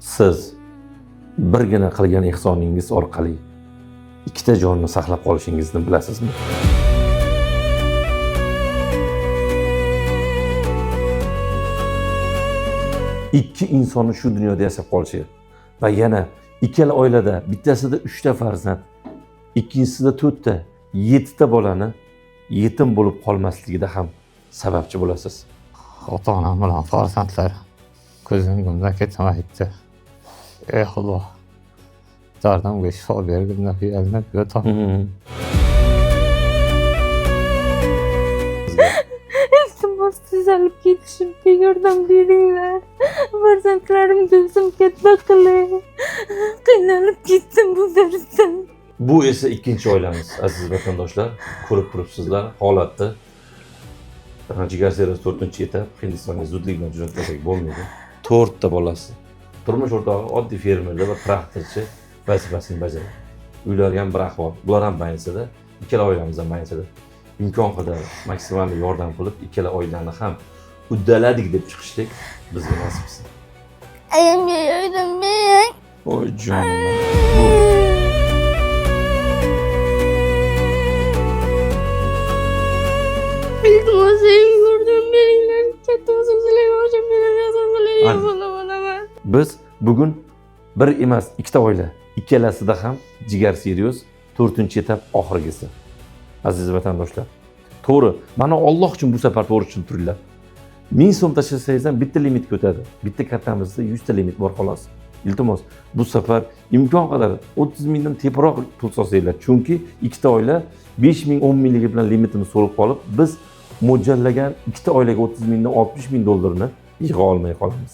siz birgina qilgan ehsoningiz orqali ikkita jonni saqlab qolishingizni bilasizmi? Ikki insonni shu dunyoda yashab qolishi va yana ikkala oilada bittasida 3 ta farzand, ikkinchisida 4 ta, 7 ta bolani yetim bo'lib qolmasligida ham sababchi bo'lasiz. Ota-onam bilan farzandlar ko'z o'ngimdan ketmayapti. Ey Xudo, dardimga shifo bergin deb yalinib yotaman. İltimos tuzalib ketishimga yordam beringlar. Farzandlarimni o'zim katta qilay. Qiynalib ketdim bu darsdan. Bu esa ikkinchi oilamiz, aziz vatandoshlar. Ko'rib turibsizlar holatni. Jigar servis 4-etap Hindistonga zudlik bilan jo'natmasak bo'lmaydi. 4 ta bolasi. Turmush o'rtog'i oddiy fermerda va traktorchi vazifasini bajaradi. Uylari ham bir ahvol. Bular ham bayinsida, ikkala oilamiz ham bayinsida. Imkon qadar maksimal yordam qilib, ikkala oilani ham uddaladik deb chiqishlik bizga nasib etsin. Ayamga yordam bering. Oy jonim. İltimos yordam beringlar. Katta o'zimizlarga o'shab berasizlar. Bo'laman. Biz bugun bir emas, ikkita oila, ikkalasida ham Jigar Serios 4-etap oxirgisi. Aziz vatandoshlar, to'g'ri, mana Alloh uchun bu safar to'g'ri tushuntiringlar. 1000 so'm tashlasangiz ham bitta limitga o'tadi. Bitta kartamizda 100 ta limit bor xolos. Iltimos, bu safar imkon qadar 30 mingdan teparoq pul solsanglar, chunki ikkita oila 5 ming, 10 mingligi bilan limitini so'rib qolib, biz mo'ljallagan ikkita oilaga 30 mingdan 60 ming dollarni yig'a olmay qolamiz.